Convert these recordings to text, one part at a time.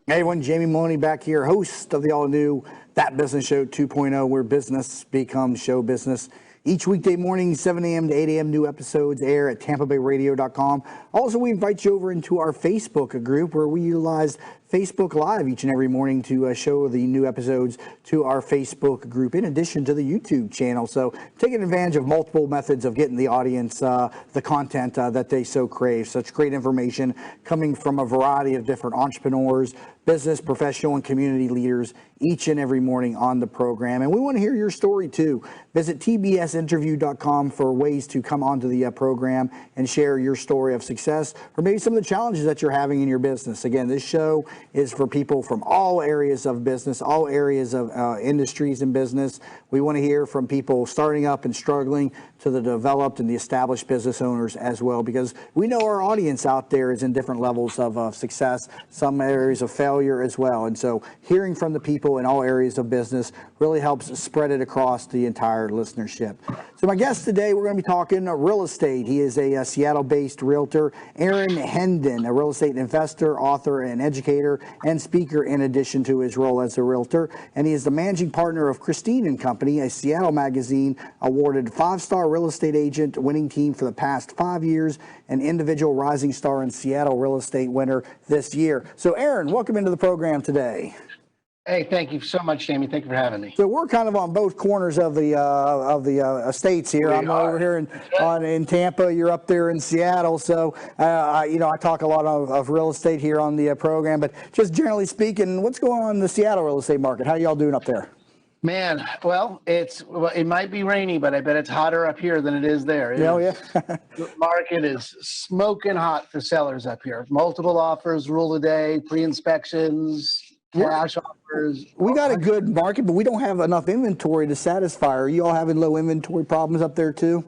Hey everyone, Jamie Meloni back here, host of the all-new That Business Show 2.0, where business becomes show business. Each weekday morning, 7 a.m. to 8 a.m., new episodes air at TampaBayRadio.com. Also, we invite you over into our Facebook group, where we utilize Facebook Live each and every morning to show the new episodes to our Facebook group, in addition to the YouTube channel. So taking advantage of multiple methods of getting the audience the content that they so crave. Such great information coming from a variety of different entrepreneurs, business, professional, and community leaders each and every morning on the program. And we want to hear your story too. Visit tbsinterview.com for ways to come onto the program and share your story of success, or maybe some of the challenges that you're having in your business. Again, this show is for people from all areas of business, all areas of industries in business. We want to hear from people starting up and struggling to the developed and the established business owners as well, because we know our audience out there is in different levels of success, some areas of failure as well. And so hearing from the people in all areas of business really helps spread it across the entire listenership. So my guest today, we're going to be talking real estate. He is a Seattle-based realtor, Aaron Hendon, a real estate investor, author, and educator, and speaker in addition to his role as a realtor. And he is the managing partner of Christine & Company, a Seattle Magazine awarded 5-star real estate agent winning team for the past 5 years, an individual rising star in Seattle real estate winner this year. So Aaron, welcome into the program today. Hey, thank you so much, Jamie. Thank you for having me. So we're kind of on both corners of the estates here. I'm over here in Tampa. You're up there in Seattle. So I talk a lot of real estate here on the program. But just generally speaking, what's going on in the Seattle real estate market? How y'all doing up there? Man, well, it might be rainy, but I bet it's hotter up here than it is there. The market is smoking hot for sellers up here. Multiple offers, rule a day, pre-inspections, cash offers. We got a good market, but we don't have enough inventory to satisfy. Are you all having low inventory problems up there too?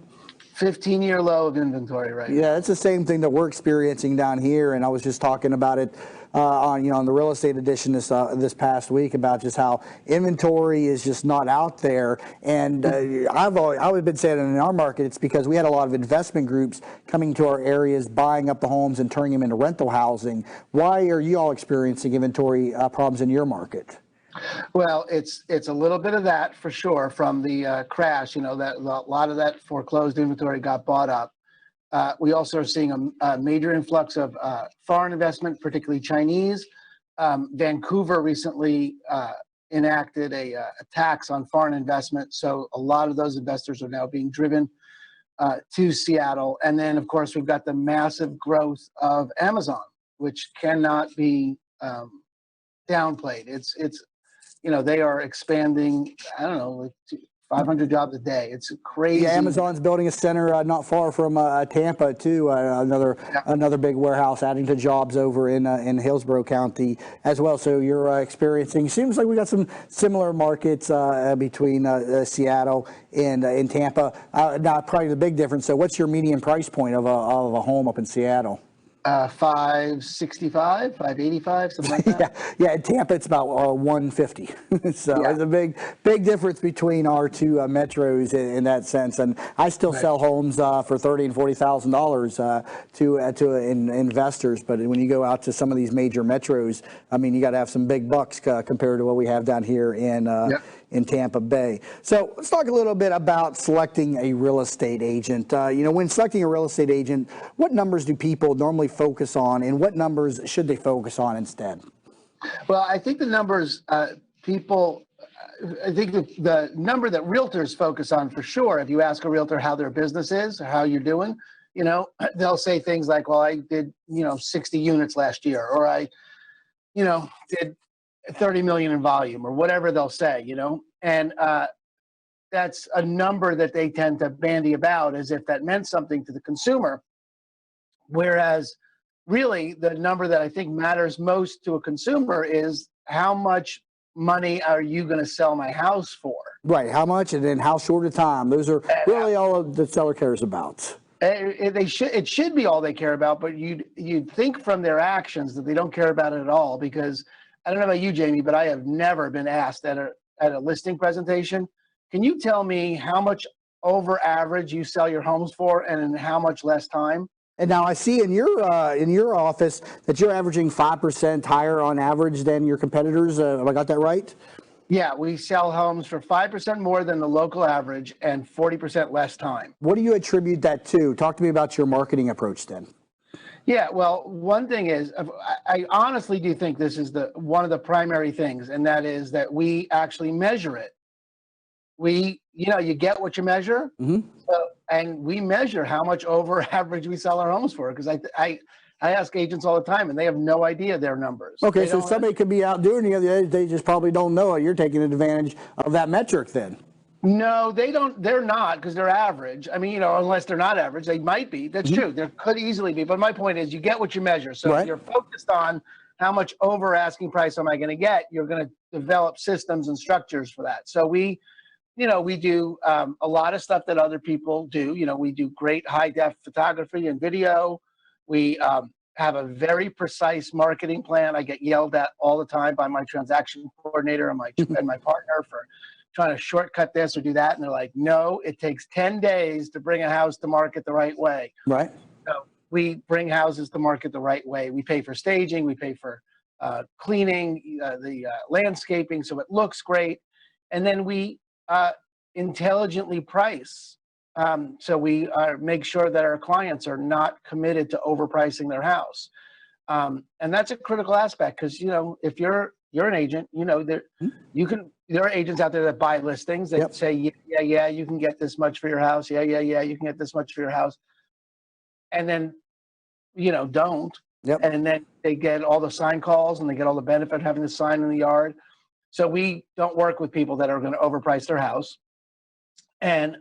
15-year low of inventory right now. Yeah, it's the same thing that we're experiencing down here, and I was just talking about it on the real estate edition this past week about just how inventory is just not out there. And I've always been saying in our market, it's because we had a lot of investment groups coming to our areas, buying up the homes and turning them into rental housing. Why are you all experiencing inventory problems in your market? Well, it's a little bit of that for sure from the crash. That a lot of that foreclosed inventory got bought up. We also are seeing a major influx of foreign investment, particularly Chinese. Vancouver recently enacted a tax on foreign investment, so a lot of those investors are now being driven to Seattle. And then, of course, we've got the massive growth of Amazon, which cannot be downplayed. It's they are expanding, I don't know, like 500 jobs a day. It's crazy. Yeah, Amazon's building a center not far from Tampa too. Another big warehouse, adding to jobs over in Hillsborough County as well. So you're experiencing. Seems like we got some similar markets between Seattle and Tampa. Now, probably the big difference. So, what's your median price point of a home up in Seattle? 565, 585, something like that. Yeah. In Tampa it's about 150. So There's a big difference between our two metros in that sense. And I still sell homes for $30,000 and $40,000 to investors. But when you go out to some of these major metros, I mean, you got to have some big bucks compared to what we have down here in Tampa Bay. So let's talk a little bit about selecting a real estate agent. When selecting a real estate agent, what numbers do people normally focus on, and what numbers should they focus on instead? Well, I think the numbers I think the number that realtors focus on for sure, if you ask a realtor how their business is or how you're doing, they'll say things like, well, I did, 60 units last year, or I, did 30 million in volume, or whatever they'll say, and that's a number that they tend to bandy about as if that meant something to the consumer. Whereas really the number that I think matters most to a consumer is how much money are you going to sell my house for? Right. How much and then how short a time? Those are really all the seller cares about. It should be all they care about, but you'd think from their actions that they don't care about it at all, because I don't know about you, Jamie, but I have never been asked at a listing presentation, can you tell me how much over average you sell your homes for and in how much less time? And now I see in your office that you're averaging 5% higher on average than your competitors. Have I got that right? Yeah, we sell homes for 5% more than the local average and 40% less time. What do you attribute that to? Talk to me about your marketing approach then. Yeah, well, one thing is, I honestly do think this is one of the primary things, and that is that we actually measure it. You get what you measure, and we measure how much over average we sell our homes for. Because I ask agents all the time, and they have no idea their numbers. Okay, so somebody could be out doing it, they just probably don't know it. You're taking advantage of that metric then. No, they don't. They're not, because they're average. I mean, unless they're not average, they might be. That's true. There could easily be. But my point is, you get what you measure. So if you're focused on how much over asking price am I going to get, you're going to develop systems and structures for that. So we do a lot of stuff that other people do. We do great high def photography and video. We have a very precise marketing plan. I get yelled at all the time by my transaction coordinator and my partner for trying to shortcut this or do that. And they're like, no, it takes 10 days to bring a house to market the right way. Right. So we bring houses to market the right way. We pay for staging. We pay for cleaning, the landscaping, so it looks great. And then we intelligently price. So we make sure that our clients are not committed to overpricing their house. And that's a critical aspect, because, if you're an agent, there are agents out there that buy listings that say, yeah, you can get this much for your house. Yeah, you can get this much for your house. And then, don't. And then they get all the sign calls and they get all the benefit of having the sign in the yard. So we don't work with people that are going to overprice their house. And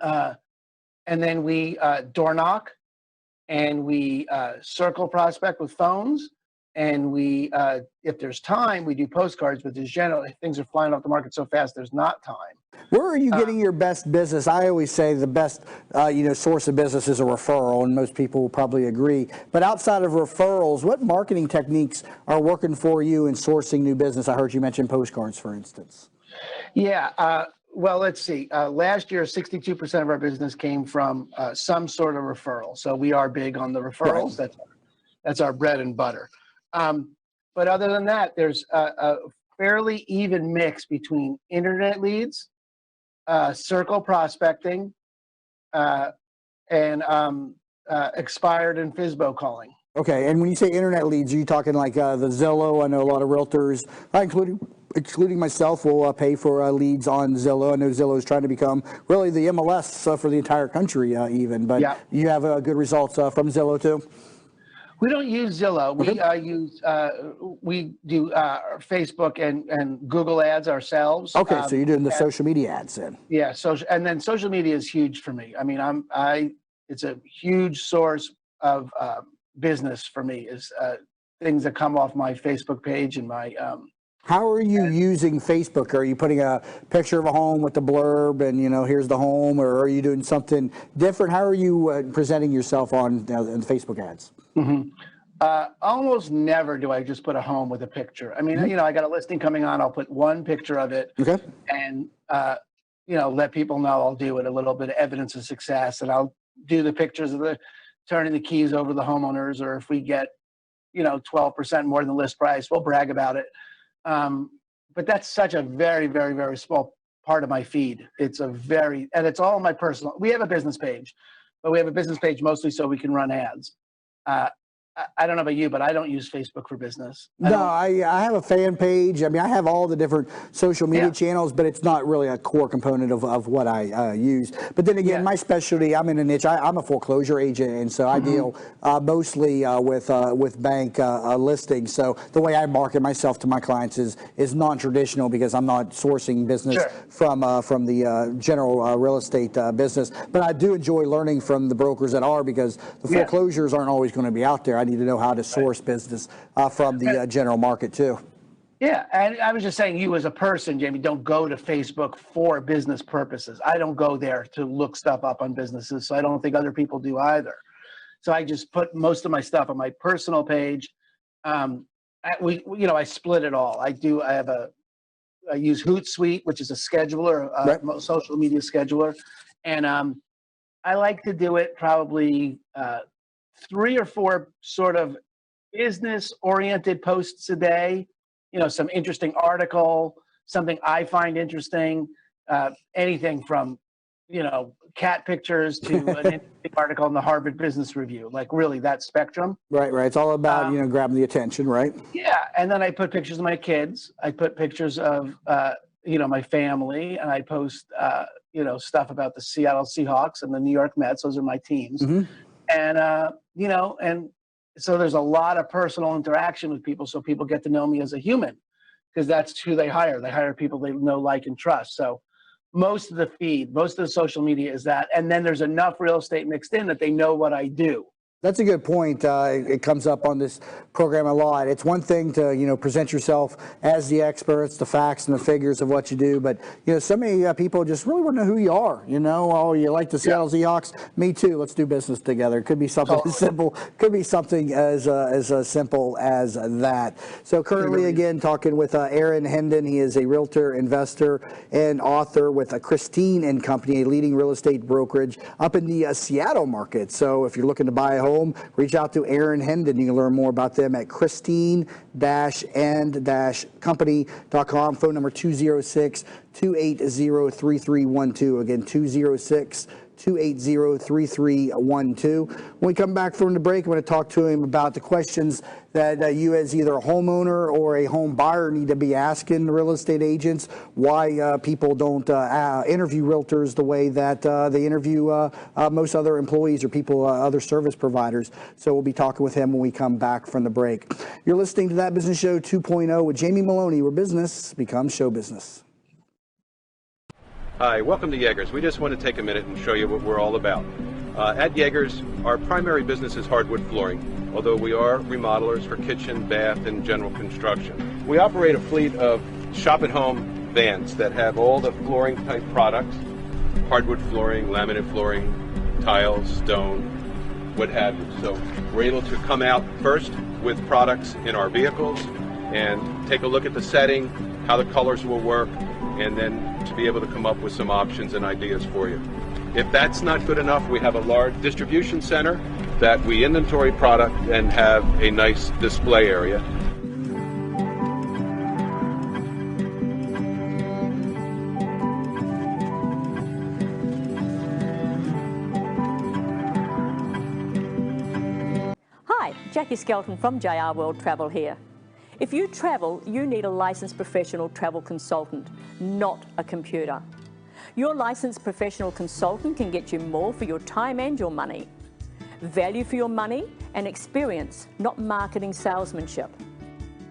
then we door knock, and we circle prospect with phones. And we, if there's time, we do postcards, but there's generally, things are flying off the market so fast, there's not time. Where are you getting your best business? I always say the best, source of business is a referral, and most people will probably agree. But outside of referrals, what marketing techniques are working for you in sourcing new business? I heard you mention postcards, for instance. Yeah. Well, let's see. Last year, 62% of our business came from some sort of referral. So we are big on the referrals. Right. That's our bread and butter. But other than that, there's a fairly even mix between internet leads, circle prospecting, and expired and FSBO calling. Okay, and when you say internet leads, are you talking like the Zillow? I know a lot of realtors, including myself, will pay for leads on Zillow. I know Zillow is trying to become really the MLS for the entire country even, but you have good results from Zillow too? We don't use Zillow. We do Facebook and Google ads ourselves. Okay, so you're doing the social media ads then. Yeah, and then social media is huge for me. I mean, it's a huge source of business for me, is things that come off my Facebook page and my. How are you using Facebook? Are you putting a picture of a home with the blurb and, here's the home, or are you doing something different? How are you presenting yourself on Facebook ads? Almost never do I just put a home with a picture. I mean, I got a listing coming on. I'll put one picture of it, and let people know I'll do it. A little bit of evidence of success, and I'll do the pictures of turning the keys over to the homeowners, or if we get 12% more than the list price, we'll brag about it. But that's such a very, very, very small part of my feed. And it's all my personal. We have a business page, but we have a business page mostly so we can run ads. I don't know about you, but I don't use Facebook for business. I have a fan page. I mean, I have all the different social media channels, but it's not really a core component of what I use. But then again, my specialty, I'm in a niche. I'm a foreclosure agent, and so I deal mostly with bank listings. So the way I market myself to my clients is non-traditional, because I'm not sourcing business from the general real estate business. But I do enjoy learning from the brokers that are, because the foreclosures aren't always going to be out there. I need to know how to source business from the general market too. Yeah, and I was just saying, you as a person, Jamie, don't go to Facebook for business purposes. I don't go there to look stuff up on businesses, so I don't think other people do either. So I just put most of my stuff on my personal page. I split it all. I use Hootsuite, which is a scheduler, Right. social media scheduler, and I like to do it probably 3 or 4 sort of business-oriented posts a day. Some interesting article, something I find interesting, anything from, cat pictures to an interesting article in the Harvard Business Review, like really that spectrum. Right. It's all about, grabbing the attention, right? Yeah, and then I put pictures of my kids. I put pictures of, my family, and I post, stuff about the Seattle Seahawks and the New York Mets. Those are my teams. Mm-hmm. And, and so there's a lot of personal interaction with people, so people get to know me as a human, because that's who they hire. They hire people they know, like, and trust. So most of the social media is that. And then there's enough real estate mixed in that they know what I do. That's a good point. It comes up on this program a lot. It's one thing to, present yourself as the experts, the facts and the figures of what you do, but so many people just really want to know who you are. Oh, you like the Seattle Seahawks? Me too. Let's do business together. It could be something as simple. Could be something as simple as that. So currently, again, talking with Aaron Hendon. He is a realtor, investor, and author with Christine and Company, a leading real estate brokerage up in the Seattle market. So if you're looking to buy a home, reach out to Aaron Hendon. You can learn more about them at christine-and-company.com. Phone number 206-280-3312. Again, 206-280-3312. When we come back from the break, I'm going to talk to him about the questions that you as either a homeowner or a home buyer need to be asking real estate agents, why people don't interview realtors the way that they interview most other employees or people, other service providers. So we'll be talking with him when we come back from the break. You're listening to That Business Show 2.0 with Jamie Meloni, where business becomes show business. Hi, welcome to Yeager's. We just want to take a minute and show you what we're all about. At Yeager's, our primary business is hardwood flooring, although we are remodelers for kitchen, bath, and general construction. We operate a fleet of shop-at-home vans that have all the flooring type products, hardwood flooring, laminate flooring, tiles, stone, what have you. So we're able to come out first with products in our vehicles and take a look at the setting, how the colors will work, and then to be able to come up with some options and ideas for you. If that's not good enough, we have a large distribution center that we inventory product and have a nice display area. Hi, Jackie Skelton from JR World Travel here. If you travel, you need a licensed professional travel consultant, not a computer. Your licensed professional consultant can get you more for your time and your money. Value for your money and experience, not marketing salesmanship.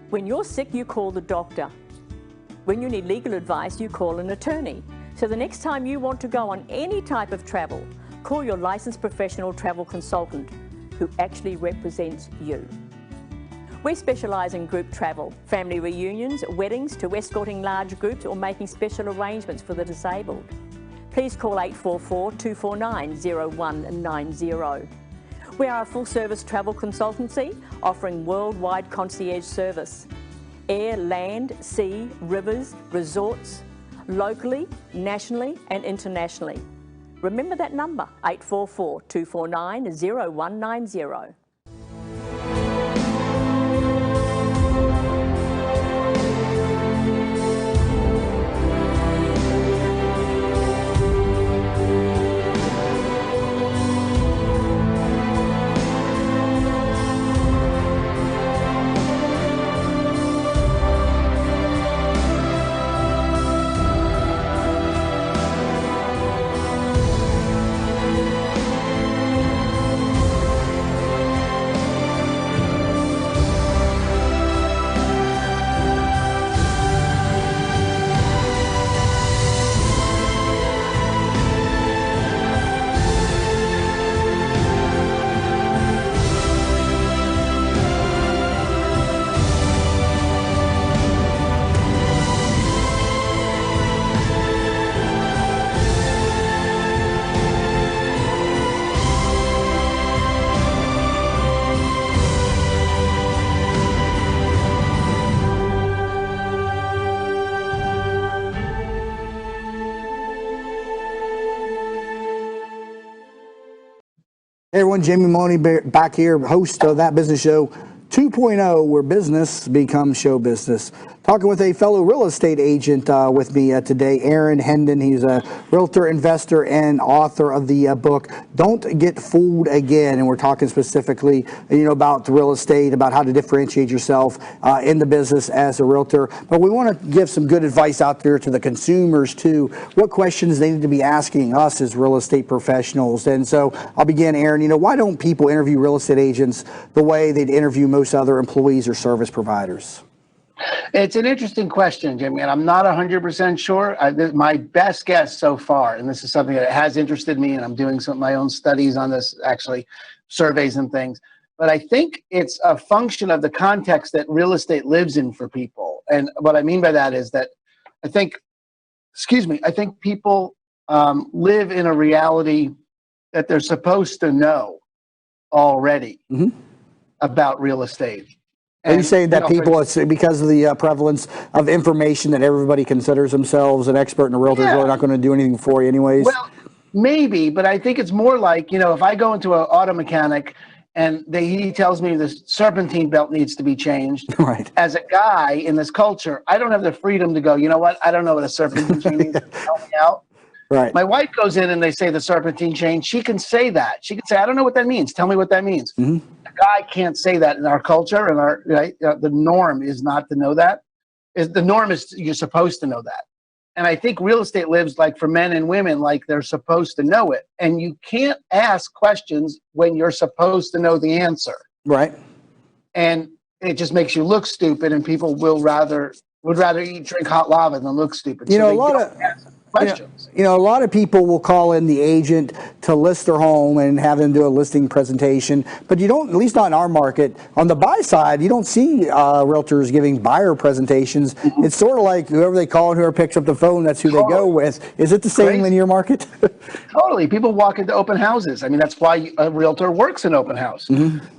When you're sick, you call the doctor. When you need legal advice, you call an attorney. So the next time you want to go on any type of travel, call your licensed professional travel consultant who actually represents you. We specialise in group travel, family reunions, weddings, to escorting large groups or making special arrangements for the disabled. Please call 844-249-0190. We are a full-service travel consultancy offering worldwide concierge service. Air, land, sea, rivers, resorts, locally, nationally and internationally. Remember that number, 844-249-0190. Hey everyone, Jamie Meloni back here, host of That Business Show 2.0, where business becomes show business. Talking with a fellow real estate agent with me today, Aaron Hendon. He's a realtor, investor, and author of the book, Don't Get Fooled Again. And we're talking specifically, about real estate, about how to differentiate yourself in the business as a realtor. But we want to give some good advice out there to the consumers too. What questions they need to be asking us as real estate professionals. And so I'll begin, Aaron. Why don't people interview real estate agents the way they'd interview most other employees or service providers? It's an interesting question, Jimmy, and I'm not 100% sure. My best guess so far, and this is something that has interested me, and I'm doing some of my own studies on this, actually, surveys and things, but I think it's a function of the context that real estate lives in for people. And what I mean by that is that I think people live in a reality that they're supposed to know already about real estate. Are you saying that people, it's because of the prevalence of information that everybody considers themselves an expert and a realtor is really not going to do anything for you anyways? Well, maybe, but I think it's more like, if I go into an auto mechanic and he tells me the serpentine belt needs to be changed, right. As a guy in this culture, I don't have the freedom to go, you know what, I don't know what a serpentine chain means, help me out. Right. My wife goes in and they say the serpentine chain. She can say that. She can say, I don't know what that means. Tell me what that means. A guy can't say that in our culture, and the norm is not to know that. The norm is you're supposed to know that. And I think real estate lives like for men and women, like they're supposed to know it. And you can't ask questions when you're supposed to know the answer. Right. And it just makes you look stupid, and people would rather drink hot lava than look stupid. A lot of questions. A lot of people will call in the agent to list their home and have them do a listing presentation, but you don't, at least not in our market, on the buy side, you don't see realtors giving buyer presentations. It's sort of like whoever they call and whoever picks up the phone, that's who they go with. Is it the same in your market? Totally. People walk into open houses. I mean, that's why a realtor works in open house.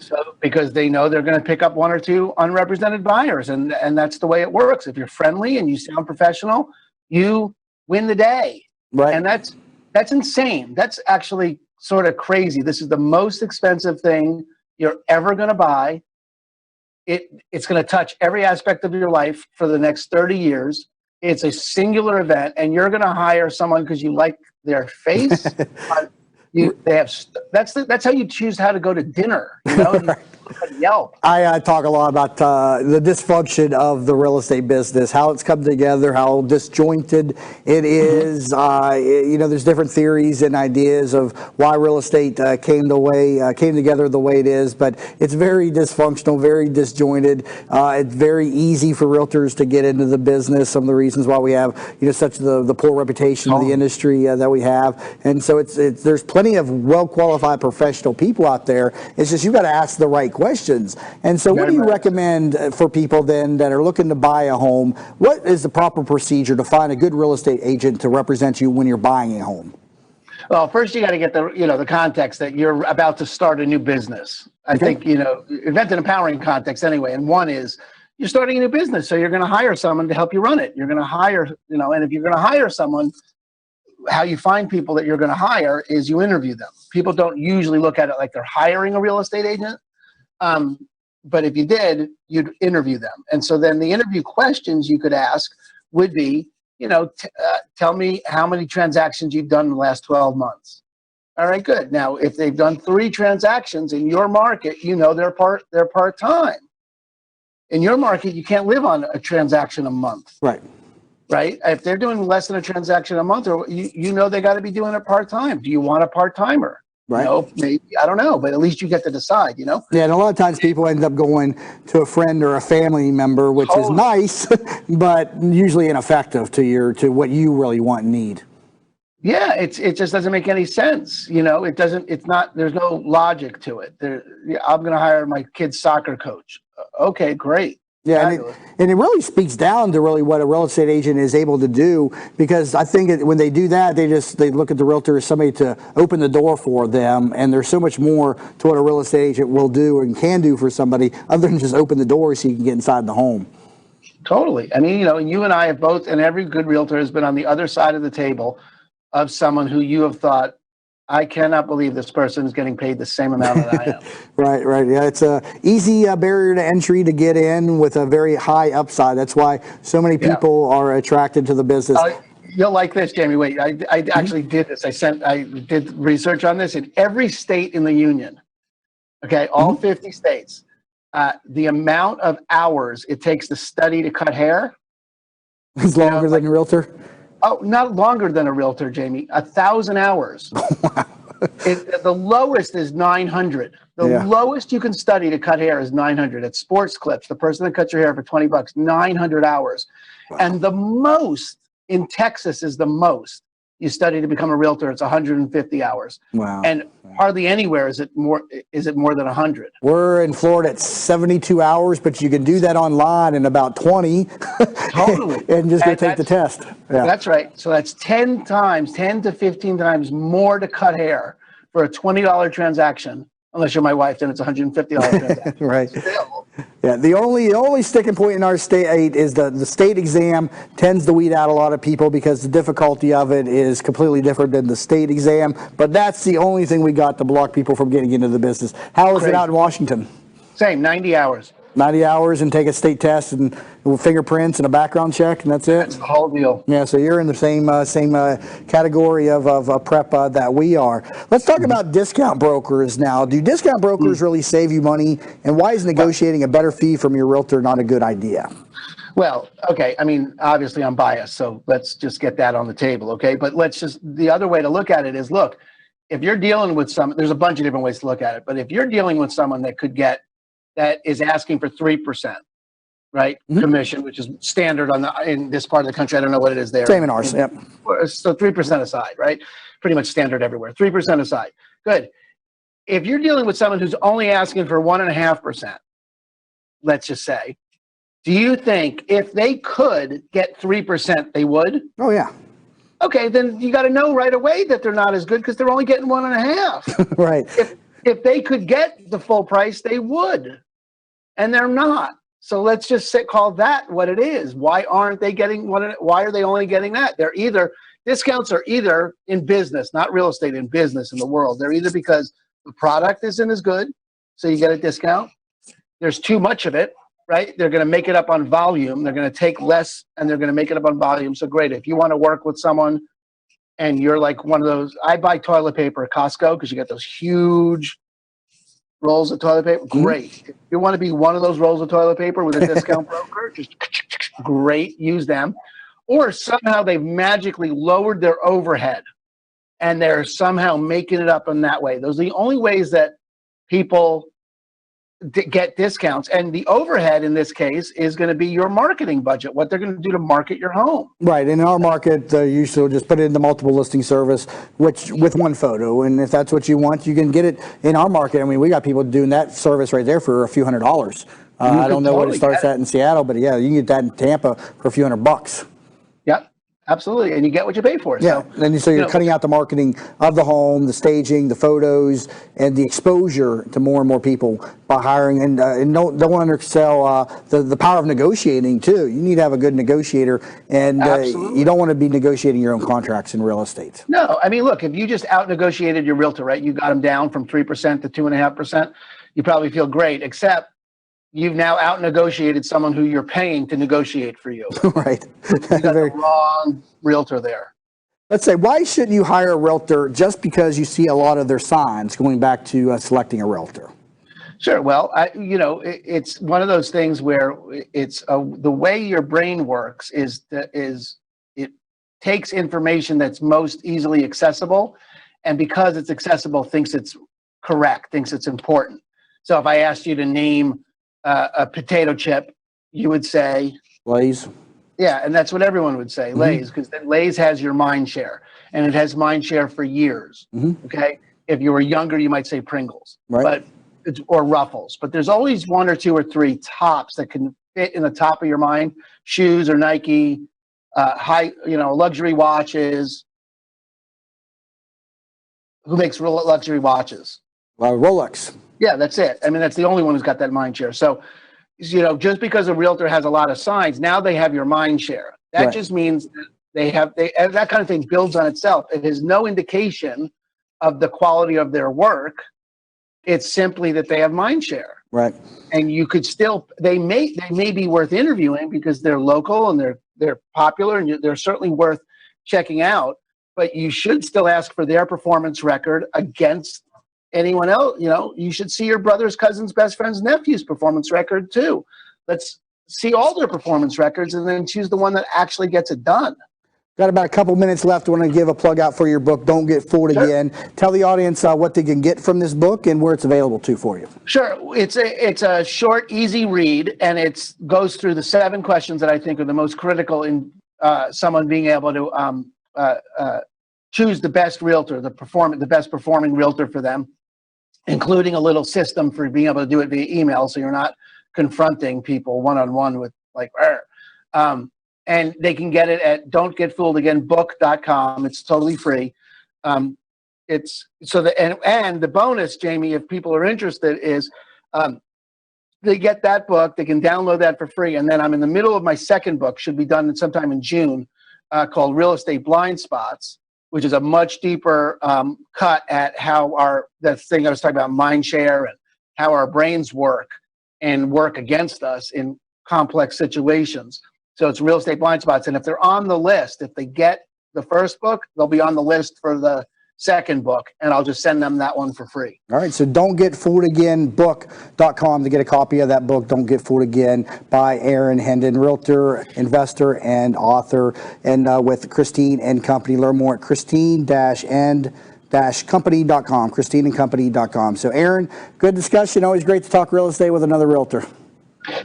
So because they know they're going to pick up one or two unrepresented buyers, and that's the way it works. If you're friendly and you sound professional, you win the day. Right. And that's insane. That's actually sort of crazy. This is the most expensive thing you're ever going to buy. It's going to touch every aspect of your life for the next 30 years. It's a singular event, and you're going to hire someone because you like their face. That's how you choose how to go to dinner. Yelp. I talk a lot about the dysfunction of the real estate business, how it's come together, how disjointed it is. There's different theories and ideas of why real estate came together the way it is, but it's very dysfunctional, very disjointed. It's very easy for realtors to get into the business. Some of the reasons why we have such the poor reputation of the industry that we have, and so there's plenty of well qualified professional people out there. It's just you've got to ask the right questions. And so what do you recommend for people then that are looking to buy a home? What is the proper procedure to find a good real estate agent to represent you when you're buying a home? Well, first you got to get the context that you're about to start a new business. I think, invent an empowering context anyway. And one is you're starting a new business, so you're going to hire someone to help you run it. You're going to hire, and if you're going to hire someone, how you find people that you're going to hire is you interview them. People don't usually look at it like they're hiring a real estate agent. But if you did, you'd interview them. And so then the interview questions you could ask would be, tell me how many transactions you've done in the last 12 months. All right, good. Now, if they've done 3 transactions in your market, they're part-time. In your market, you can't live on a transaction a month. Right. Right? If they're doing less than a transaction a month, or they got to be doing it part-time. Do you want a part-timer? Right. Maybe, I don't know, but at least you get to decide, Yeah, and a lot of times people end up going to a friend or a family member, which is nice, but usually ineffective to what you really want and need. Yeah, it just doesn't make any sense. There's no logic to it. I'm going to hire my kid's soccer coach. Okay, great. Yeah, and it really speaks down to really what a real estate agent is able to do, because I think when they do that, they look at the realtor as somebody to open the door for them, and there's so much more to what a real estate agent will do and can do for somebody other than just open the door so you can get inside the home. Totally. I mean, you and I have both, and every good realtor has been on the other side of the table of someone who you have thought I cannot believe this person is getting paid the same amount that I am. Right. Yeah, it's a easy barrier to entry to get in with a very high upside. That's why so many Yeah. people are attracted to the business. You'll like this, Jamie. Wait, I actually did this. I did research on this in every state in the union. Okay, all 50 states. The amount of hours it takes to study to cut hair. It's longer than a realtor. Oh, not longer than a realtor, Jamie. 1,000 hours. Wow. The lowest is 900. The lowest you can study to cut hair is 900. At Sports Clips, the person that cuts your hair for $20, 900 hours. Wow. And the most in Texas is the most you study to become a realtor. It's 150 hours. Wow. And hardly anywhere is it more than 100. We're in Florida at 72 hours, but you can do that online in about 20. Totally. And just go take the test. Yeah. That's right. So that's 10 to 15 times more to cut hair for a $20 transaction. Unless you're my wife, then it's $150 transaction. Right. Still. Yeah. The only sticking point in our state is the state exam tends to weed out a lot of people because the difficulty of it is completely different than the state exam. But that's the only thing we got to block people from getting into the business. How is it out in Washington? Same, 90 hours. 90 hours and take a state test and fingerprints and a background check, and that's it? That's the whole deal. Yeah, so you're in the same category of prep that we are. Let's talk about discount brokers now. Do discount brokers really save you money, and why is negotiating a better fee from your realtor not a good idea? Well, okay, I mean, obviously I'm biased, so let's just get that on the table, okay? But the other way to look at it is, look, if you're dealing with there's a bunch of different ways to look at it, but if you're dealing with someone that is asking for 3%, right? Commission, which is standard in this part of the country. I don't know what it is there. Same in ours, yep. So 3% aside, right? Pretty much standard everywhere. 3% aside. Good. If you're dealing with someone who's only asking for 1.5%, let's just say, do you think if they could get 3%, they would? Oh, yeah. Okay, then you got to know right away that they're not as good because they're only getting 1.5. Right. If they could get the full price, they would. And they're not. So let's just call that what it is. Why aren't they getting why are they only getting that? Discounts are either in business, not real estate, in business in the world. They're either because the product isn't as good, so you get a discount. There's too much of it, right? They're going to make it up on volume. They're going to take less and they're going to make it up on volume. So great. If you want to work with someone and you're like one of those, I buy toilet paper at Costco because you get those huge rolls of toilet paper. Great. If you want to be one of those rolls of toilet paper with a discount broker, just great, use them. Or somehow they've magically lowered their overhead and they're somehow making it up in that way. Those are the only ways that people get discounts. And the overhead in this case is going to be your marketing budget, what they're going to do to market your home. Right. In our market, you usually just put it in the multiple listing service, which with one photo. And if that's what you want, you can get it in our market. I mean, we got people doing that service right there for a few $100s. I don't know what it starts at in Seattle, but yeah, you can get that in Tampa for a few $100. Yep. Absolutely, and you get what you pay for. Yeah, so you're cutting out the marketing of the home, the staging, the photos, and the exposure to more and more people by hiring. And don't undersell the power of negotiating too. You need to have a good negotiator, and you don't want to be negotiating your own contracts in real estate. No, I mean, look, if you just out negotiated your realtor, right? You got them down from 3% to 2.5%. You probably feel great, except you've now out-negotiated someone who you're paying to negotiate for you. Right. You got the wrong realtor there. Let's say, why shouldn't you hire a realtor just because you see a lot of their signs, going back to selecting a realtor? Sure. Well, it's one of those things where it's the way your brain works is it takes information that's most easily accessible, and because it's accessible, thinks it's correct, thinks it's important. So if I asked you to name a potato chip, you would say Lay's. Yeah, and that's what everyone would say, Lay's, because Lay's has your mind share, and it has mind share for years. Okay, if you were younger, you might say Pringles, right? Or Ruffles. But there's always one or two or three tops that can fit in the top of your mind: shoes or Nike, luxury watches. Who makes luxury watches? Rolex. Yeah, that's it. I mean, that's the only one who's got that mind share. So, just because a realtor has a lot of signs, now they have your mind share. That just means that that kind of thing builds on itself. It has no indication of the quality of their work. It's simply that they have mind share. Right. And you could still, they may be worth interviewing because they're local and they're popular, and they're certainly worth checking out. But you should still ask for their performance record against anyone else. You know, you should see your brother's, cousin's, best friend's, nephew's performance record too. Let's see all their performance records and then choose the one that actually gets it done. Got about a couple minutes left. I want to give a plug out for your book, Don't Get Fooled Again. Tell the audience what they can get from this book and where it's available to for you. Sure. It's a short, easy read, and it goes through the 7 questions that I think are the most critical in someone being able to choose the best realtor, the best performing realtor for them, including a little system for being able to do it via email, so you're not confronting people one-on-one with like, and they can get it at don'tgetfooledagainbook.com. It's totally free. It's so that, and the bonus, Jamie, if people are interested, is they get that book. They can download that for free. And then I'm in the middle of my second book, should be done sometime in June, called Real Estate Blind Spots, which is a much deeper cut at how that thing I was talking about, mind share, and how our brains work and work against us in complex situations. So it's Real Estate Blind Spots. And if they're on the list, if they get the first book, they'll be on the list for the second book, and I'll just send them that one for free. All right, so don'tgetfooledagainbook.com to get a copy of that book, Don't Get Fooled Again, by Aaron Hendon, realtor, investor, and author, and with Christine and Company. Learn more at christine-and-company.com, christineandcompany.com. So Aaron, good discussion. Always great to talk real estate with another realtor.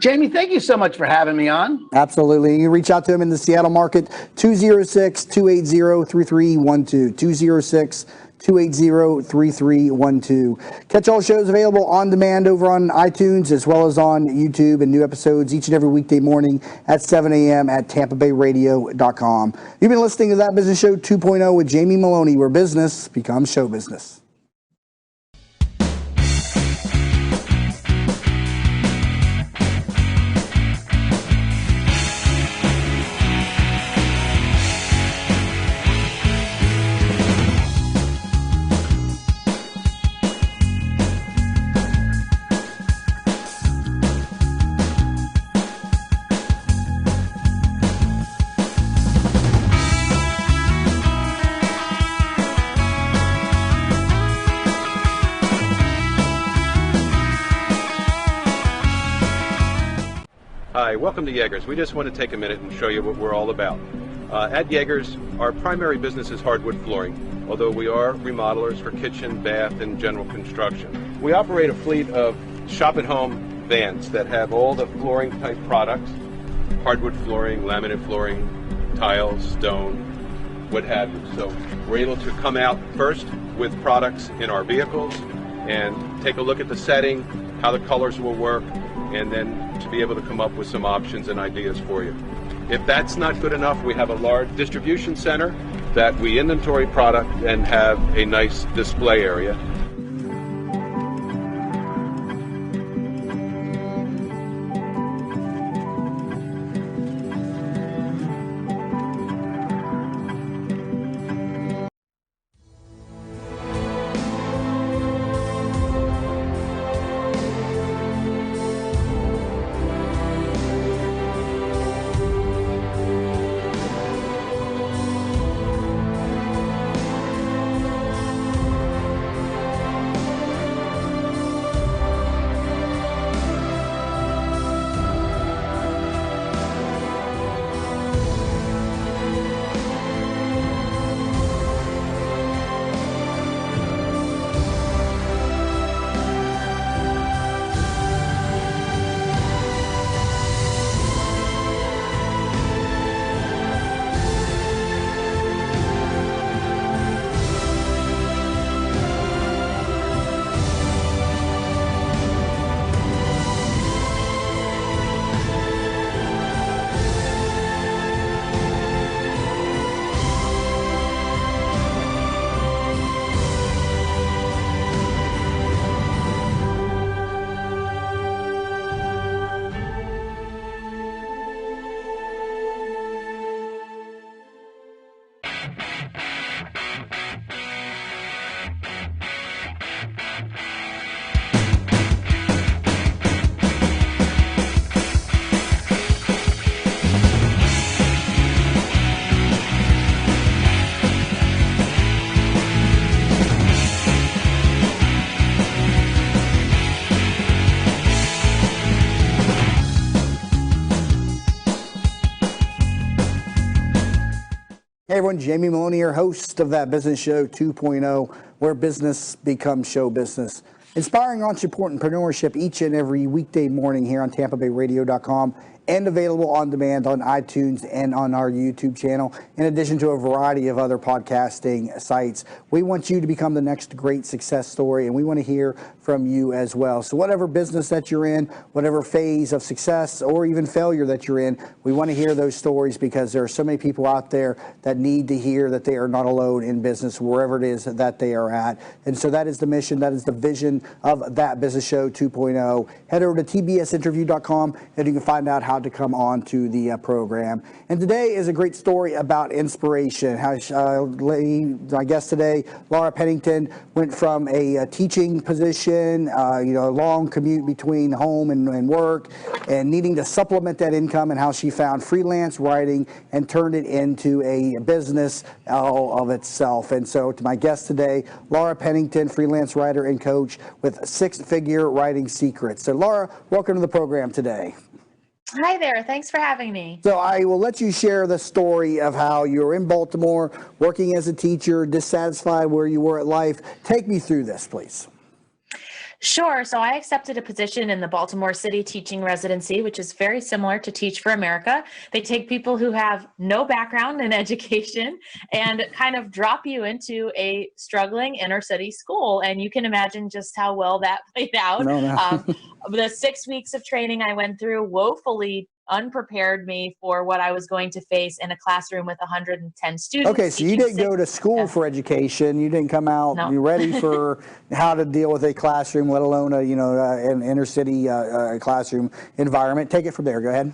Jamie, thank you so much for having me on. Absolutely. You can reach out to him in the Seattle market, 206-280-3312, 206-280-3312. Catch all shows available on demand over on iTunes as well as on YouTube, and new episodes each and every weekday morning at 7 a.m. at TampaBayRadio.com. You've been listening to That Business Show 2.0 with Jamie Meloni, where business becomes show business. Hi, welcome to Yeager's. We just want to take a minute and show you what we're all about. At Yeager's, our primary business is hardwood flooring, although we are remodelers for kitchen, bath, and general construction. We operate a fleet of shop-at-home vans that have all the flooring-type products, hardwood flooring, laminate flooring, tiles, stone, what have you. So we're able to come out first with products in our vehicles and take a look at the setting, how the colors will work, and then to be able to come up with some options and ideas for you. If that's not good enough, we have a large distribution center that we inventory product and have a nice display area. everyone, Jamie Meloni, your host of That Business Show 2.0, where business becomes show business. Inspiring entrepreneurship each and every weekday morning here on TampaBayRadio.com and available on demand on iTunes and on our YouTube channel, in addition to a variety of other podcasting sites. We want you to become the next great success story, and we want to hear from you as well. So whatever business that you're in, whatever phase of success or even failure that you're in, we want to hear those stories because there are so many people out there that need to hear that they are not alone in business, wherever it is that they are at. And so that is the mission, that is the vision of That Business Show 2.0. Head over to tbsinterview.com and you can find out how to come on to the program. And today is a great story about inspiration. How my guest today, Laura Pennington, went from a teaching position, a long commute between home and work, and needing to supplement that income, and how she found freelance writing and turned it into a business all of itself. And so to my guest today, Laura Pennington, freelance writer and coach with six-figure writing secrets. So Laura, welcome to the program today. Hi there. Thanks for having me. So I will let you share the story of how you were in Baltimore, working as a teacher, dissatisfied where you were at life. Take me through this, please. Sure. So I accepted a position in the Baltimore City teaching residency, which is very similar to Teach for America. They take people who have no background in education and kind of drop you into a struggling inner city school. And you can imagine just how well that played out. No. The 6 weeks of training I went through woefully unprepared me for what I was going to face in a classroom with 110 students. Okay, so you didn't go to school for education. You didn't come out You ready for how to deal with a classroom, let alone an inner city classroom environment. Take it from there. Go ahead.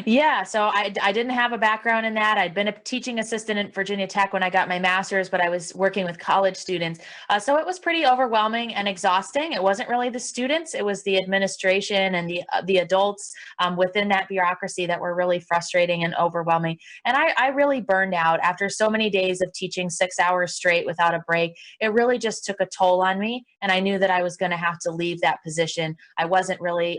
Yeah, so I didn't have a background in that. I'd been a teaching assistant at Virginia Tech when I got my master's, but I was working with college students. So it was pretty overwhelming and exhausting. It wasn't really the students, it was the administration and the adults within that bureaucracy that were really frustrating and overwhelming. And I really burned out after so many days of teaching 6 hours straight without a break. It really just took a toll on me. And I knew that I was going to have to leave that position. I wasn't really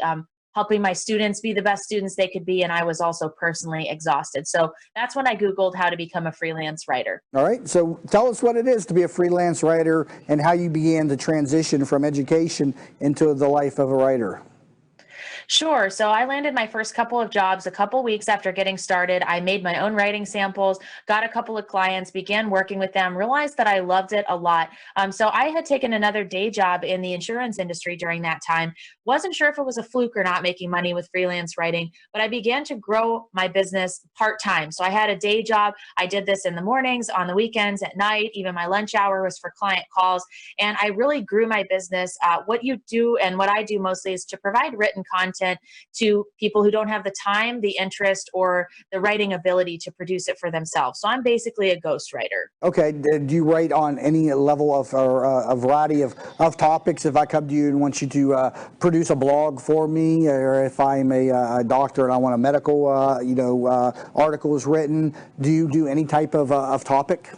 helping my students be the best students they could be, and I was also personally exhausted. So that's when I Googled how to become a freelance writer. All right, so tell us what it is to be a freelance writer and how you began to transition from education into the life of a writer. Sure. So I landed my first couple of jobs a couple weeks after getting started. I made my own writing samples, got a couple of clients, began working with them, realized that I loved it a lot. So I had taken another day job in the insurance industry during that time. Wasn't sure if it was a fluke or not making money with freelance writing, but I began to grow my business part-time. So I had a day job. I did this in the mornings, on the weekends, at night. Even my lunch hour was for client calls. And I really grew my business. What you do and what I do mostly is to provide written content to people who don't have the time, the interest, or the writing ability to produce it for themselves. So I'm basically a ghostwriter. Okay. Do you write on any level of or a variety of topics? If I come to you and want you to produce a blog for me, or if I'm a doctor and I want a medical articles written, do you do any type of topic?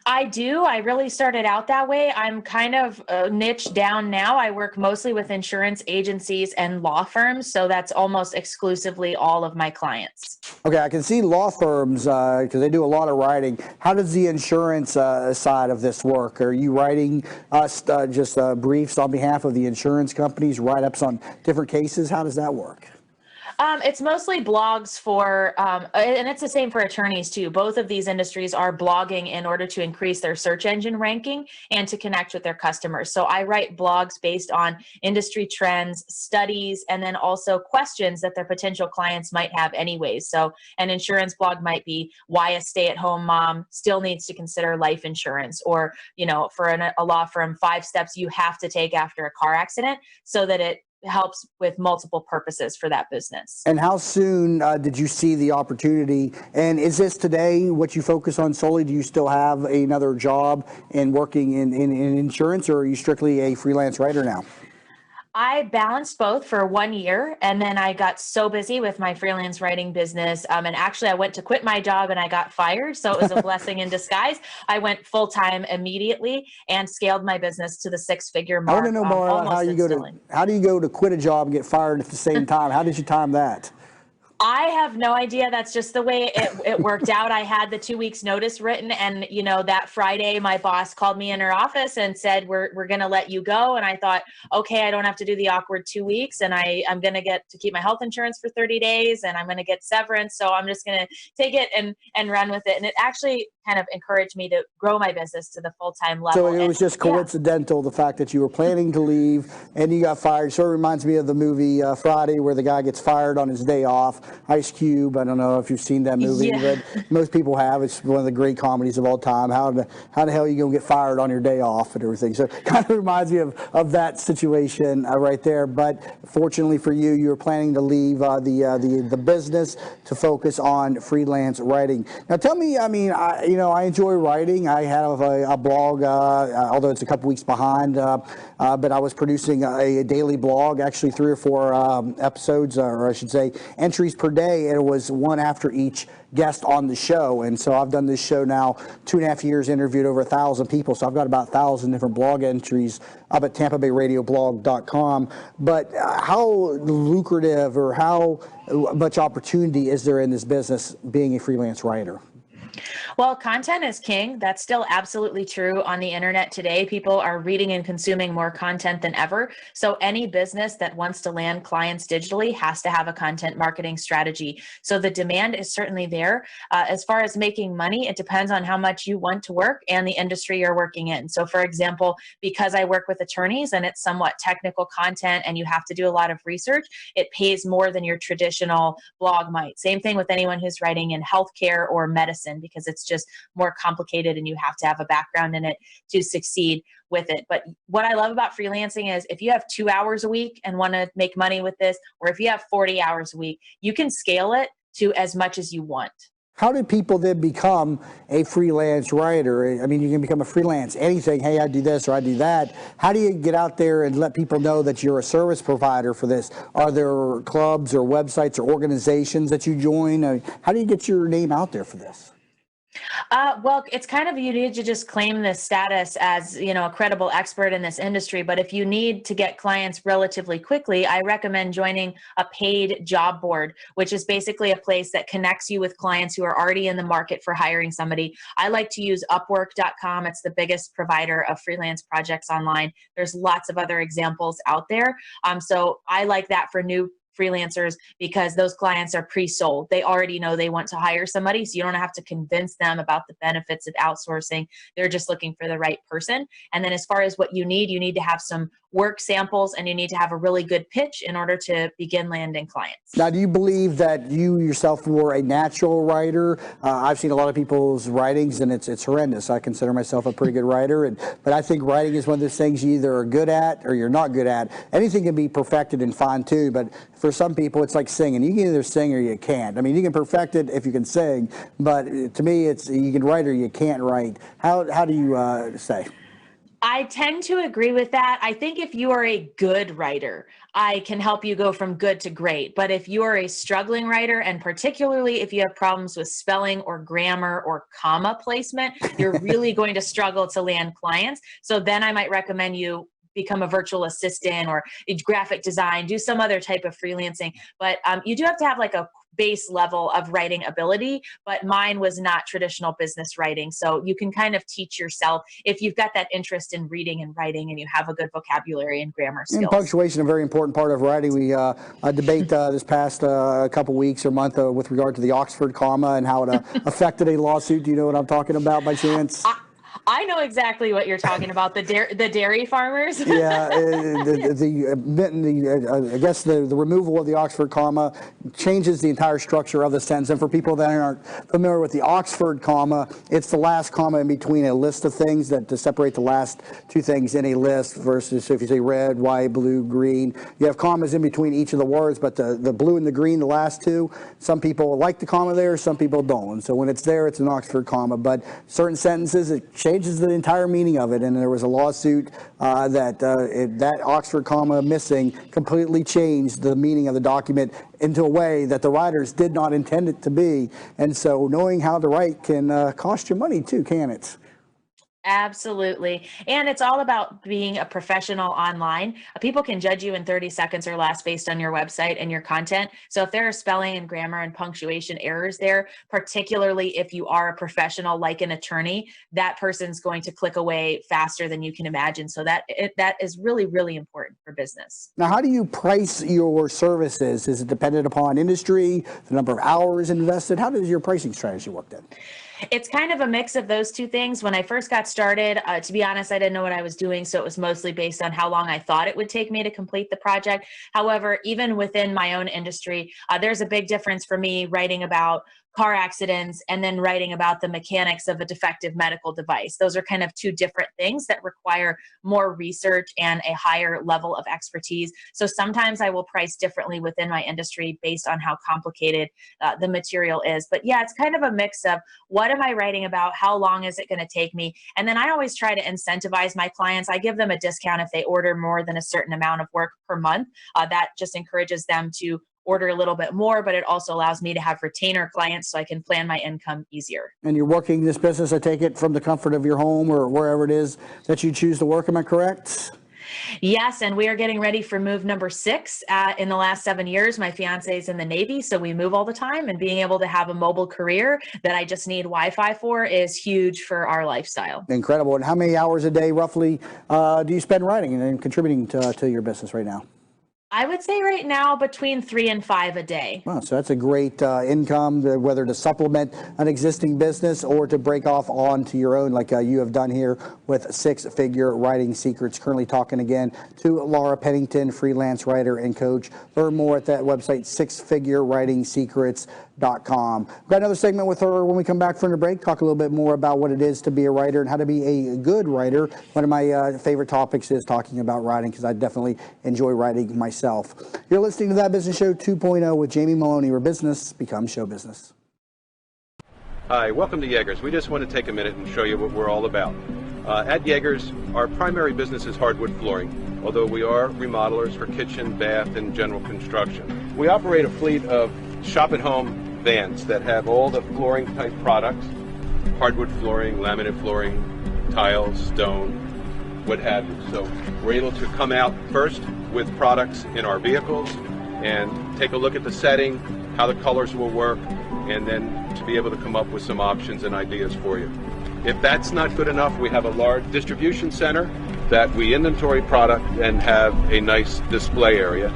I do. I really started out that way. I'm kind of niched down now. I work mostly with insurance agencies and law firms, so that's almost exclusively all of my clients. Okay, I can see law firms because they do a lot of writing. How does the insurance side of this work? Are you writing just briefs on behalf of the insurance companies, write-ups on different cases? How does that work? It's mostly blogs for, and it's the same for attorneys too. Both of these industries are blogging in order to increase their search engine ranking and to connect with their customers. So I write blogs based on industry trends, studies, and then also questions that their potential clients might have anyways. So an insurance blog might be why a stay-at-home mom still needs to consider life insurance, or, for a law firm, 5 steps you have to take after a car accident, so that it helps with multiple purposes for that business. And how soon did you see the opportunity? And is this today what you focus on solely? Do you still have another job and working in insurance, or are you strictly a freelance writer now? I balanced both for 1 year, and then I got so busy with my freelance writing business. And actually I went to quit my job and I got fired. So it was a blessing in disguise. I went full-time immediately and scaled my business to the 6-figure mark. I want to know more about how do you go to quit a job and get fired at the same time? How did you time that? I have no idea. That's just the way it worked out. I had the 2 weeks notice written, and that Friday my boss called me in her office and said, we're going to let you go. And I thought, okay, I don't have to do the awkward 2 weeks, and I'm going to get to keep my health insurance for 30 days, and I'm going to get severance. So I'm just going to take it and run with it. And it actually kind of encouraged me to grow my business to the full-time level. So it was just coincidental, the fact that you were planning to leave and you got fired. Sort of reminds me of the movie Friday, where the guy gets fired on his day off. Ice Cube, I don't know if you've seen that movie, but most people have. It's one of the great comedies of all time. How the hell are you going to get fired on your day off and everything? So it kind of reminds me of that situation right there. But fortunately for you, you were planning to leave the business to focus on freelance writing. Now tell me, I mean, I enjoy writing. I have a blog, although it's a couple weeks behind, but I was producing a daily blog, actually 3 or 4 episodes, or I should say entries per day, and it was one after each guest on the show. And so I've done this show now 2.5 years, interviewed over 1,000 people. So I've got about 1,000 different blog entries up at TampaBayRadioBlog.com. But how lucrative or how much opportunity is there in this business being a freelance writer? Well, content is king. That's still absolutely true on the internet today. People are reading and consuming more content than ever. So any business that wants to land clients digitally has to have a content marketing strategy. So the demand is certainly there. As far as making money, it depends on how much you want to work and the industry you're working in. So for example, because I work with attorneys and it's somewhat technical content and you have to do a lot of research, it pays more than your traditional blog might. Same thing with anyone who's writing in healthcare or medicine, because it's just more complicated and you have to have a background in it to succeed with it. But what I love about freelancing is if you have 2 hours a week and want to make money with this, or if you have 40 hours a week, you can scale it to as much as you want. How did people then become a freelance writer? I mean, you can become a freelance anything. Hey, I do this or I do that. How do you get out there and let people know that you're a service provider for this? Are there clubs or websites or organizations that you join? How do you get your name out there for this? Well, it's kind of, you need to just claim this status as, a credible expert in this industry. But if you need to get clients relatively quickly, I recommend joining a paid job board, which is basically a place that connects you with clients who are already in the market for hiring somebody. I like to use Upwork.com. It's the biggest provider of freelance projects online. There's lots of other examples out there. So I like that for new freelancers, because those clients are pre-sold. They already know they want to hire somebody, so you don't have to convince them about the benefits of outsourcing. They're just looking for the right person. And then as far as what you need to have some work samples and you need to have a really good pitch in order to begin landing clients. Now, do you believe that you yourself were a natural writer? I've seen a lot of people's writings and it's horrendous. I consider myself a pretty good writer, but I think writing is one of those things you either are good at or you're not good at. Anything can be perfected and fine-tuned, but for some people it's like singing. You can either sing or you can't. I mean, you can perfect it if you can sing, but to me it's you can write or you can't write. How do you say? I tend to agree with that. I think if you are a good writer, I can help you go from good to great. But if you are a struggling writer, and particularly if you have problems with spelling or grammar or comma placement, you're really going to struggle to land clients. So then I might recommend you become a virtual assistant or graphic design, do some other type of freelancing. But you do have to have like a base level of writing ability, but mine was not traditional business writing. So you can kind of teach yourself if you've got that interest in reading and writing and you have a good vocabulary and grammar skills. And punctuation, a very important part of writing. We debate this past couple weeks or month with regard to the Oxford comma and how it affected a lawsuit. Do you know what I'm talking about by chance? I know exactly what you're talking about. The dairy farmers. Yeah, I guess the removal of the Oxford comma changes the entire structure of the sentence. And for people that aren't familiar with the Oxford comma, it's the last comma in between a list of things to separate the last two things in a list. Versus, so if you say red, white, blue, green, you have commas in between each of the words, but the blue and the green, the last two, some people like the comma there, some people don't. And so when it's there, it's an Oxford comma. But certain sentences, it changes the entire meaning of it, and there was a lawsuit that Oxford comma missing completely changed the meaning of the document into a way that the writers did not intend it to be. And so knowing how to write can cost you money too, can it? Absolutely. And it's all about being a professional online. People can judge you in 30 seconds or less based on your website and your content. So if there are spelling and grammar and punctuation errors there, particularly if you are a professional like an attorney, that person's going to click away faster than you can imagine. So that is really, really important for business. Now, how do you price your services? Is it dependent upon industry, the number of hours invested? How does your pricing strategy work then? It's kind of a mix of those two things. When I first got started, to be honest, I didn't know what I was doing. So it was mostly based on how long I thought it would take me to complete the project. However, even within my own industry, there's a big difference for me writing about car accidents and then writing about the mechanics of a defective medical device. Those are kind of two different things that require more research and a higher level of expertise. So sometimes I will price differently within my industry based on how complicated the material is. But yeah, it's kind of a mix of what am I writing about? How long is it going to take me? And then I always try to incentivize my clients. I give them a discount if they order more than a certain amount of work per month. That just encourages them to order a little bit more, but it also allows me to have retainer clients so I can plan my income easier. And you're working this business, I take it, from the comfort of your home or wherever it is that you choose to work. Am I correct? Yes, and we are getting ready for move number 6. In the last 7 years, my fiance is in the Navy, so we move all the time, and being able to have a mobile career that I just need Wi-Fi for is huge for our lifestyle. Incredible. And how many hours a day roughly do you spend writing and contributing to your business right now? I would say right now between 3 and 5 a day. Wow, so that's a great income, whether to supplement an existing business or to break off onto your own, like you have done here with Six-Figure Writing Secrets. Currently talking again to Laura Pennington, freelance writer and coach. Learn more at that website, sixfigurewritingsecrets.com. We've got another segment with her when we come back from the break. Talk a little bit more about what it is to be a writer and how to be a good writer. One of my favorite topics is talking about writing, because I definitely enjoy writing myself. You're listening to That Business Show 2.0 with Jamie Meloni, where business becomes show business. Hi, welcome to Yeager's. We just want to take a minute and show you what we're all about. At Yeager's, our primary business is hardwood flooring, although we are remodelers for kitchen, bath, and general construction. We operate a fleet of shop-at-home vans that have all the flooring type products: hardwood flooring, laminate flooring, tiles, stone, what have you. So we're able to come out first with products in our vehicles and take a look at the setting, how the colors will work, and then to be able to come up with some options and ideas for you. If that's not good enough, we have a large distribution center that we inventory product and have a nice display area.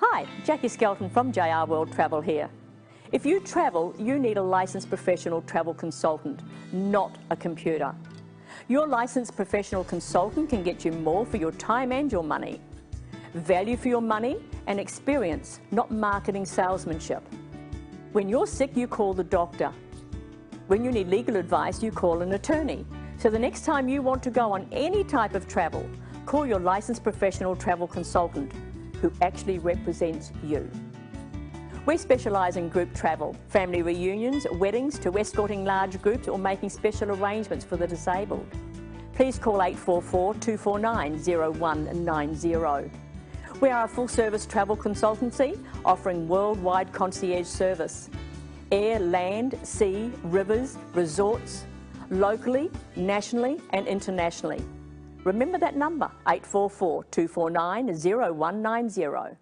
Hi, Jackie Skelton from JR World Travel here. If you travel, you need a licensed professional travel consultant, not a computer. Your licensed professional consultant can get you more for your time and your money. Value for your money and experience, not marketing salesmanship. When you're sick, you call the doctor. When you need legal advice, you call an attorney. So the next time you want to go on any type of travel, call your licensed professional travel consultant who actually represents you. We specialise in group travel, family reunions, weddings, to escorting large groups or making special arrangements for the disabled. Please call 844-249-0190. We are a full-service travel consultancy offering worldwide concierge service. Air, land, sea, rivers, resorts, locally, nationally and internationally. Remember that number, 844-249-0190.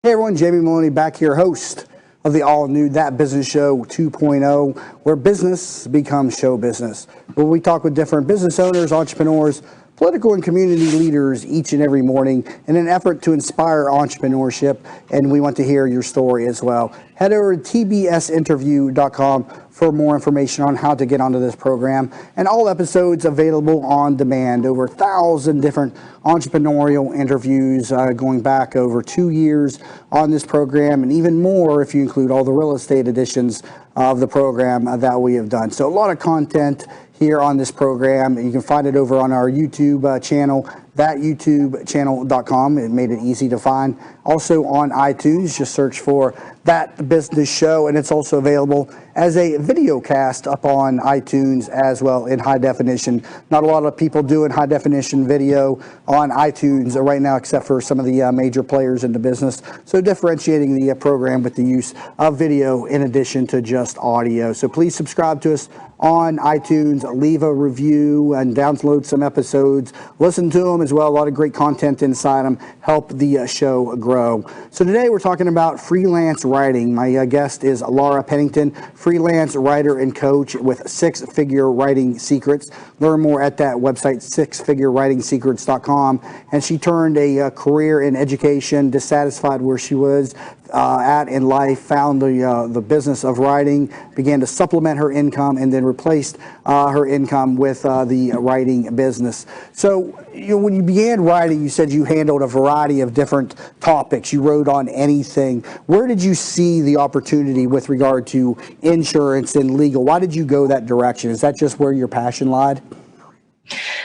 Hey everyone, Jamie Meloni back here, host of the all-new That Business Show 2.0, where business becomes show business. Where we talk with different business owners, entrepreneurs, political and community leaders each and every morning in an effort to inspire entrepreneurship, and we want to hear your story as well. Head over to tbsinterview.com for more information on how to get onto this program, and all episodes available on demand. Over 1,000 different entrepreneurial interviews going back over 2 years on this program, and even more if you include all the real estate editions of the program that we have done. So a lot of content here on this program. You can find it over on our YouTube channel, thatyoutubechannel.com. It made it easy to find. Also on iTunes, just search for That Business Show, and it's also available as a video cast up on iTunes as well in high definition. Not a lot of people doing high definition video on iTunes right now, except for some of the major players in the business. So differentiating the program with the use of video in addition to just audio. So please subscribe to us on iTunes, leave a review and download some episodes, listen to them as well. A lot of great content inside them, help the show grow. So today we're talking about freelance writing. My guest is Laura Pennington, freelance writer and coach with Six-Figure Writing Secrets. Learn more at that website, sixfigurewritingsecrets.com. And she turned a career in education, dissatisfied where she was at in life, found the business of writing, began to supplement her income, and then replaced her income with the writing business. So when you began writing, you said you handled a variety of different topics. You wrote on anything. Where did you see the opportunity with regard to insurance and legal? Why did you go that direction? Is that just where your passion lied?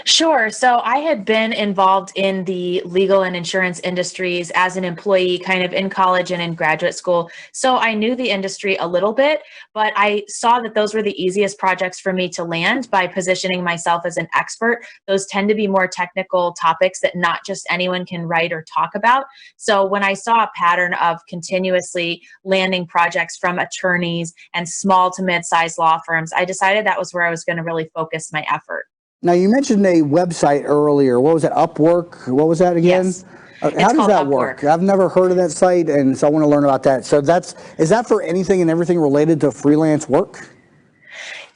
Sure. So I had been involved in the legal and insurance industries as an employee, kind of in college and in graduate school. So I knew the industry a little bit, but I saw that those were the easiest projects for me to land by positioning myself as an expert. Those tend to be more technical topics that not just anyone can write or talk about. So when I saw a pattern of continuously landing projects from attorneys and small to mid-sized law firms, I decided that was where I was going to really focus my effort. Now, you mentioned a website earlier. What was it, Upwork? What was that again? Yes. How does that work? I've never heard of that site, and so I want to learn about that. So is that for anything and everything related to freelance work?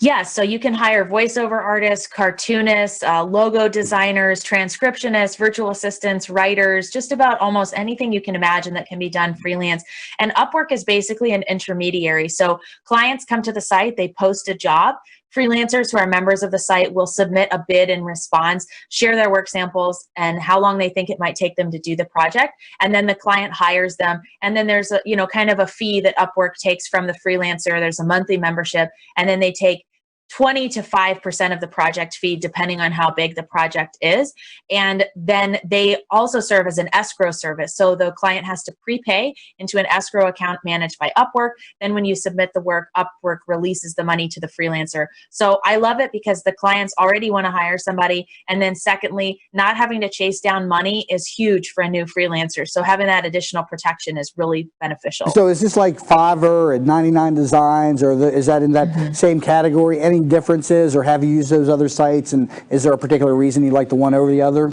Yes, so you can hire voiceover artists, cartoonists, logo designers, transcriptionists, virtual assistants, writers, just about almost anything you can imagine that can be done freelance. And Upwork is basically an intermediary. So clients come to the site, they post a job. Freelancers who are members of the site will submit a bid and response, share their work samples and how long they think it might take them to do the project. And then the client hires them. And then there's a, kind of a fee that Upwork takes from the freelancer. There's a monthly membership, and then they take 20 to 5% of the project fee, depending on how big the project is. And then they also serve as an escrow service. So the client has to prepay into an escrow account managed by Upwork. Then when you submit the work, Upwork releases the money to the freelancer. So I love it because the clients already want to hire somebody. And then secondly, not having to chase down money is huge for a new freelancer. So having that additional protection is really beneficial. So is this like Fiverr and 99 Designs, or is that in that same category? Any differences, or have you used those other sites, and is there a particular reason you like the one over the other?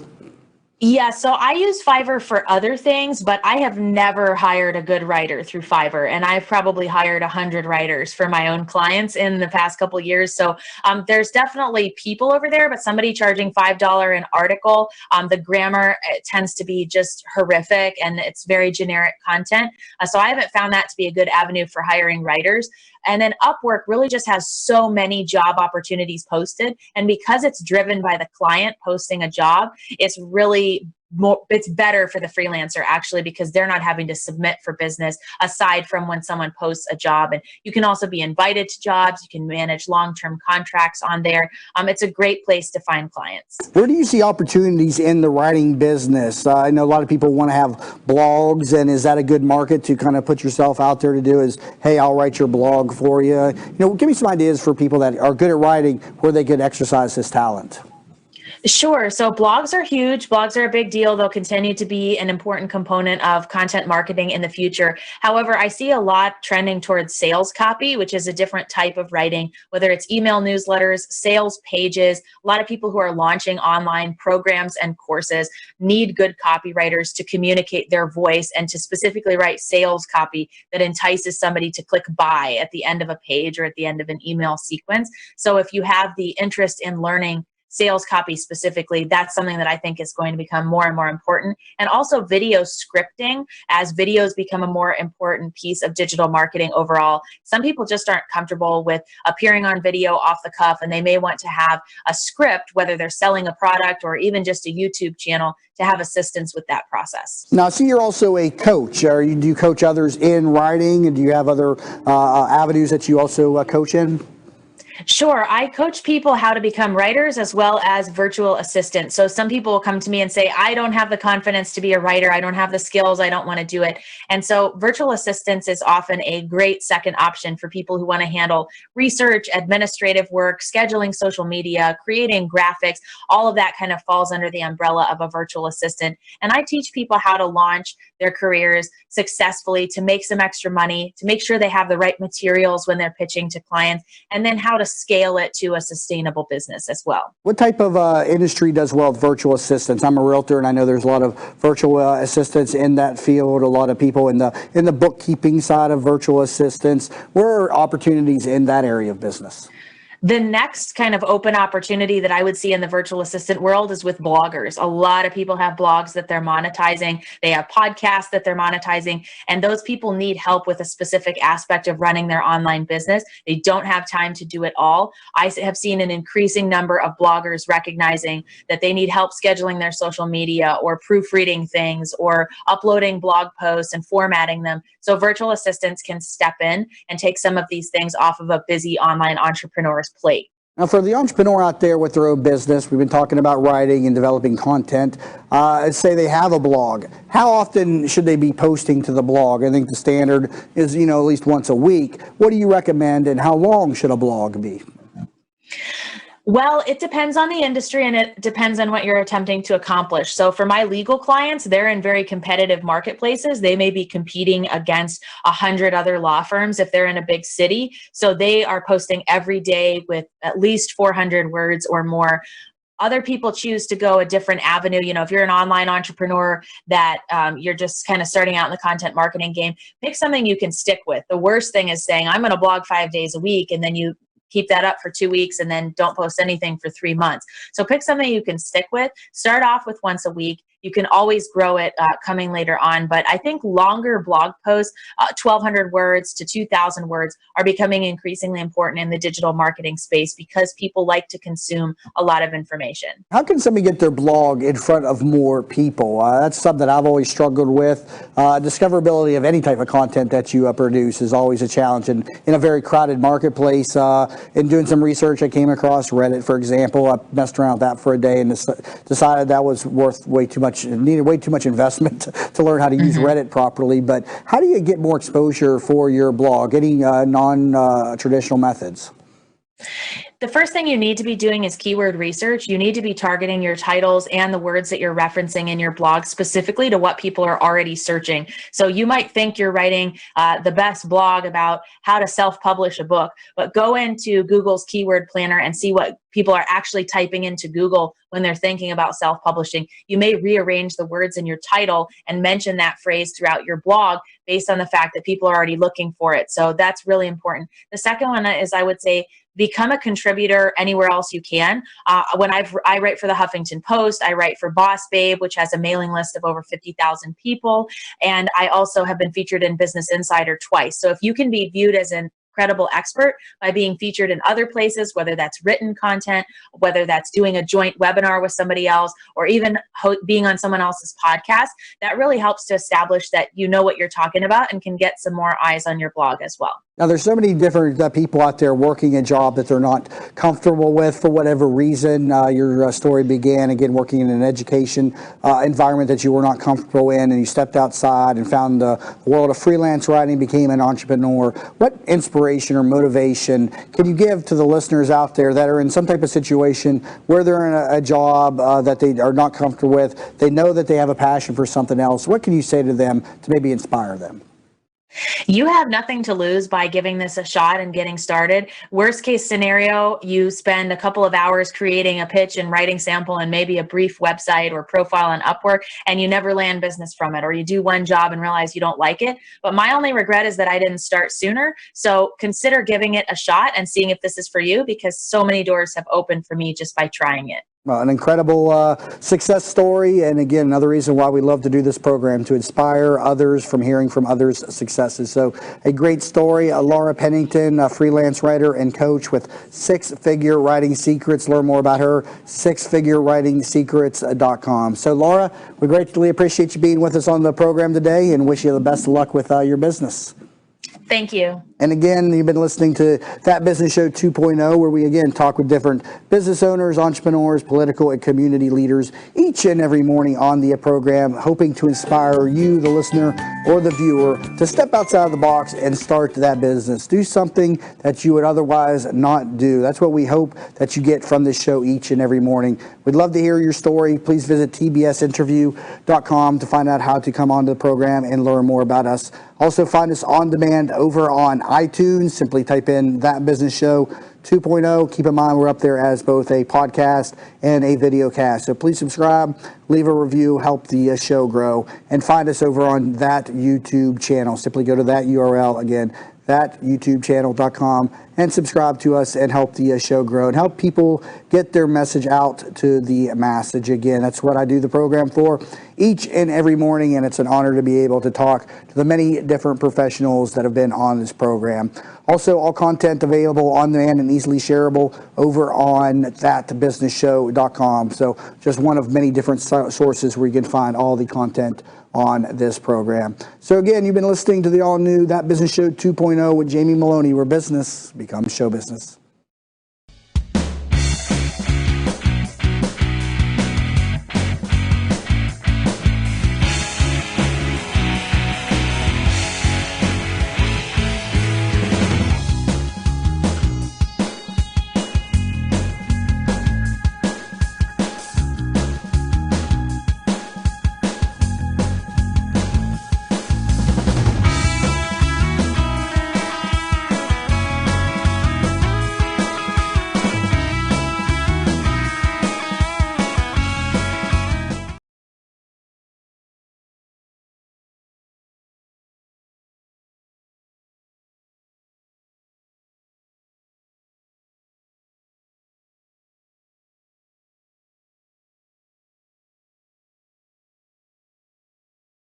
Yeah, so I use Fiverr for other things, but I have never hired a good writer through Fiverr, and I've probably hired 100 writers for my own clients in the past couple of years. So there's definitely people over there, but somebody charging $5 an article, the grammar tends to be just horrific, and it's very generic content. So I haven't found that to be a good avenue for hiring writers. And then Upwork really just has so many job opportunities posted. And because it's driven by the client posting a job, it's better for the freelancer actually, because they're not having to submit for business aside from when someone posts a job. And you can also be invited to jobs. You can manage long-term contracts on there. It's a great place to find clients. Where do you see opportunities in the writing business? I know a lot of people want to have blogs, and is that a good market to kind of put yourself out there to do is, hey, I'll write your blog for you? Give me some ideas for people that are good at writing where they could exercise this talent. Sure. So blogs are huge. Blogs are a big deal. They'll continue to be an important component of content marketing in the future. However, I see a lot trending towards sales copy, which is a different type of writing, whether it's email newsletters, sales pages. A lot of people who are launching online programs and courses need good copywriters to communicate their voice and to specifically write sales copy that entices somebody to click buy at the end of a page or at the end of an email sequence. So if you have the interest in learning sales copy specifically, that's something that I think is going to become more and more important. And also video scripting, as videos become a more important piece of digital marketing overall. Some people just aren't comfortable with appearing on video off the cuff, and they may want to have a script, whether they're selling a product or even just a YouTube channel, to have assistance with that process. Now, I see you're also a coach. Do you coach others in writing, and do you have other avenues that you also coach in? Sure. I coach people how to become writers as well as virtual assistants. So some people will come to me and say, I don't have the confidence to be a writer. I don't have the skills. I don't want to do it. And so virtual assistants is often a great second option for people who want to handle research, administrative work, scheduling social media, creating graphics. All of that kind of falls under the umbrella of a virtual assistant. And I teach people how to launch their careers successfully, to make some extra money, to make sure they have the right materials when they're pitching to clients, and then how to scale it to a sustainable business as well. What type of industry does well with virtual assistants? I'm a realtor, and I know there's a lot of virtual assistants in that field. A lot of people in the bookkeeping side of virtual assistants. Where are opportunities in that area of business? The next kind of open opportunity that I would see in the virtual assistant world is with bloggers. A lot of people have blogs that they're monetizing. They have podcasts that they're monetizing, and those people need help with a specific aspect of running their online business. They don't have time to do it all. I have seen an increasing number of bloggers recognizing that they need help scheduling their social media or proofreading things or uploading blog posts and formatting them. So virtual assistants can step in and take some of these things off of a busy online entrepreneur's plate. Now, for the entrepreneur out there with their own business, we've been talking about writing and developing content. Say they have a blog. How often should they be posting to the blog? I think the standard is, at least once a week. What do you recommend, and how long should a blog be? Well, it depends on the industry, and it depends on what you're attempting to accomplish. So for my legal clients, they're in very competitive marketplaces. They may be competing against 100 other law firms if they're in a big city. So they are posting every day with at least 400 words or more. Other people choose to go a different avenue. If you're an online entrepreneur that you're just kind of starting out in the content marketing game, pick something you can stick with. The worst thing is saying, I'm going to blog 5 days a week, and then you keep that up for 2 weeks and then don't post anything for 3 months. So pick something you can stick with. Start off with once a week. You can always grow it coming later on. But I think longer blog posts, 1,200 words to 2,000 words, are becoming increasingly important in the digital marketing space because people like to consume a lot of information. How can somebody get their blog in front of more people? That's something that I've always struggled with. Discoverability of any type of content that you produce is always a challenge. And in a very crowded marketplace, in doing some research, I came across Reddit, for example. I messed around with that for a day and decided that was worth way too much. It needed way too much investment to learn how to use Reddit properly. But how do you get more exposure for your blog? Any non-traditional methods? The first thing you need to be doing is keyword research. You need to be targeting your titles and the words that you're referencing in your blog specifically to what people are already searching. So you might think you're writing the best blog about how to self-publish a book, but go into Google's keyword planner and see what people are actually typing into Google when they're thinking about self-publishing. You may rearrange the words in your title and mention that phrase throughout your blog based on the fact that people are already looking for it. So that's really important. The second one is, I would say, become a contributor anywhere else you can. When I write for the Huffington Post, I write for Boss Babe, which has a mailing list of over 50,000 people. And I also have been featured in Business Insider twice. So if you can be viewed as an credible expert by being featured in other places, whether that's written content, whether that's doing a joint webinar with somebody else, or even being on someone else's podcast, that really helps to establish that you know what you're talking about and can get some more eyes on your blog as well. Now, there's so many different people out there working a job that they're not comfortable with for whatever reason. Your story began, again, working in an education environment that you were not comfortable in, and you stepped outside and found the world of freelance writing, became an entrepreneur. What inspiration or motivation can you give to the listeners out there that are in some type of situation where they're in a job that they are not comfortable with? They know that they have a passion for something else. What can you say to them to maybe inspire them? You have nothing to lose by giving this a shot and getting started. Worst case scenario, you spend a couple of hours creating a pitch and writing sample and maybe a brief website or profile on Upwork, and you never land business from it, or you do one job and realize you don't like it. But my only regret is that I didn't start sooner. So consider giving it a shot and seeing if this is for you, because so many doors have opened for me just by trying it. Well, an incredible success story, and again, another reason why we love to do this program, to inspire others from hearing from others' successes. So a great story. Laura Pennington, a freelance writer and coach with six-figure writing secrets. Learn more about her, sixfigurewritingsecrets.com. So Laura, we greatly appreciate you being with us on the program today and wish you the best of luck with your business. Thank you. And again, you've been listening to That Business Show 2.0, where we again talk with different business owners, entrepreneurs, political and community leaders each and every morning on the program, hoping to inspire you, the listener or the viewer, to step outside of the box and start that business. Do something that you would otherwise not do. That's what we hope that you get from this show each and every morning. We'd love to hear your story. Please visit tbsinterview.com to find out how to come onto the program and learn more about us. Also, find us on demand over on iTunes. Simply type in That Business Show 2.0. Keep in mind, we're up there as both a podcast and a video cast. So please subscribe, leave a review, help the show grow, and find us over on that YouTube channel. Simply go to that URL again, thatyoutubechannel.com, and subscribe to us and help the show grow and help people get their message out to the message. Again, that's what I do the program for each and every morning, and it's an honor to be able to talk to the many different professionals that have been on this program. Also, all content available on demand and easily shareable over on thatbusinessshow.com. So just one of many different sources where you can find all the content on this program. So again, you've been listening to the all-new That Business Show 2.0 with Jamie Meloni, where business becomes show business.